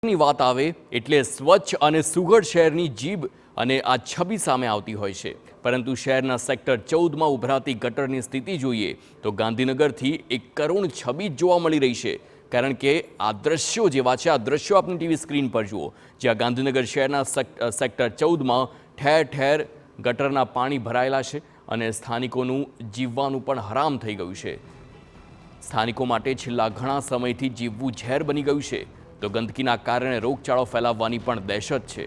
ની વાત આવે એટલે સ્વચ્છ અને સુઘડ શહેરની જીભ અને આ છબી સામે આવતી હોય છે, પરંતુ શહેરના સેક્ટર 14માં ઉભરાતી ગટરની સ્થિતિ જોઈએ તો ગાંધીનગરથી એક કરુણ છબી જોવા મળી રહી છે। કારણ કે આ દ્રશ્યો જેવા છે, આ દ્રશ્યો આપની ટીવી સ્ક્રીન પર જુઓ, જ્યાં ગાંધીનગર શહેરના સેક્ટર 14માં ઠેર ઠેર ગટરના પાણી ભરાયેલા છે અને સ્થાનિકોનું જીવવાનું પણ હરામ થઈ ગયું છે। સ્થાનિકો માટે છેલ્લા ઘણા સમયથી જીવવું ઝેર બની ગયું છે, તો ગંદકીના કારણે રોગચાળો ફેલાવવાની પણ દહેશત છે।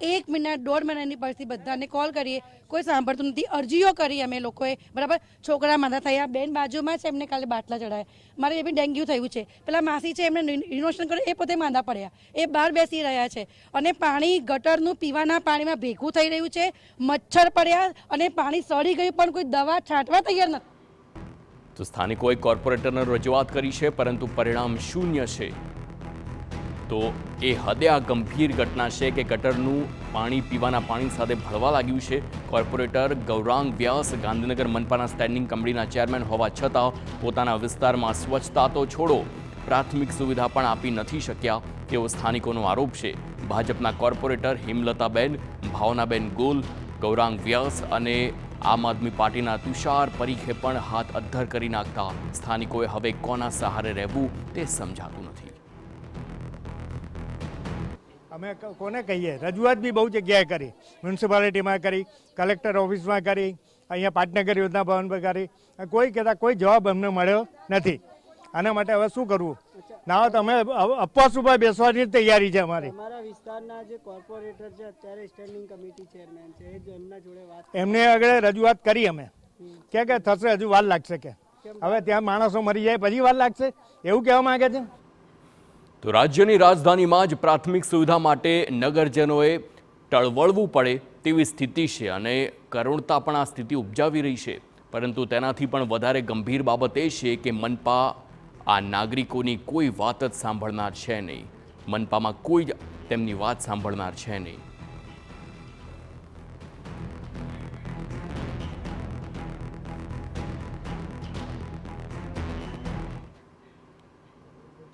एक मिनट दौड़ महीनाની પરથી બધાને કોલ કરીએ, કોઈ સાંભળતું નથી। અરજીઓ કરી અમે લોકોએ, બરાબર। છોકરા માંદા થયા, બેન બાજુમાં છે, એમને કાલે બાટલા ચડાયા। મારે એ બી ડેન્ગ્યુ થયું છે। પેલા માસી છે, એમને રિનોવેશન કર્યું, એ પોતે માંદા પડ્યા, એ બહાર બેસી રહ્યા છે અને પાણી ગટરનું પીવાના પાણીમાં ભેગું થઈ રહ્યું છે। મચ્છર પડ્યા અને પાણી સડી ગયું, પણ કોઈ દવા છાંટવા તૈયાર નથી। તો સ્થાનિકોએ કોર્પોરેટરને રજૂઆત કરી છે, પરંતુ પરિણામ શૂન્ય છે। તો એ હદે આ ગંભીર ઘટના છે કે ગટરનું પાણી પીવાના પાણી સાથે ભળવા લાગ્યું છે। કોર્પોરેટર ગૌરાંગ વ્યાસ ગાંધીનગર મનપાના સ્ટેન્ડિંગ કમિટીના ચેરમેન હોવા છતાં પોતાના વિસ્તારમાં સ્વચ્છતા તો છોડો, પ્રાથમિક સુવિધા પણ આપી નથી શક્યા તેવો સ્થાનિકોનો આરોપ છે। ભાજપના કોર્પોરેટર હિમલતાબેન, ભાવનાબેન ગોલ, ગૌરાંગ વ્યાસ અને આમ આદમી પાર્ટીના તુષાર પરીખે પણ હાથ અદ્ધર કરી નાખતા સ્થાનિકોએ હવે કોના સહારે રહેવું તે સમજાતું નથી। અમે કોને કહીએ, રજૂઆત બી બહુ જગ્યાએ કરી, મ્યુનિસિપાલિટીમાં કરી, કલેક્ટર ઓફિસમાં કરી, અહીંયા પાટનગર યોજના ભવન પર કરી, કોઈ કહેતા કોઈ જવાબ અમને મળ્યો નથી। આના માટે હવે શું કરવું? ના તો અમે અપવાસ ઉપર બેસવાની તૈયારી છે અમારી। અમારા વિસ્તારના જે કોર્પોરેટર છે, અત્યારે સ્ટેન્ડિંગ કમિટી ચેરમેન છે, એ એમના જોડે વાત, એમને આગળ રજૂઆત કરી અમે કે થશે, હજુ વાર લાગશે, કે હવે ત્યાં માણસો મરી જાય પછી વાર લાગશે, એવું કહેવા માંગે છે। તો રાજ્યની રાજધાનીમાં જ પ્રાથમિક સુવિધા માટે નગરજનોએ ટળવળવું પડે તેવી સ્થિતિ છે અને કરુણતા પણ આ સ્થિતિ ઉપજાવી રહી છે। પરંતુ તેનાથી પણ વધારે ગંભીર બાબત એ છે કે મનપા આ નાગરિકોની કોઈ વાત જ સાંભળનાર છે નહીં। મનપામાં કોઈ જ તેમની વાત સાંભળનાર છે નહીં।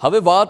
હવે વાત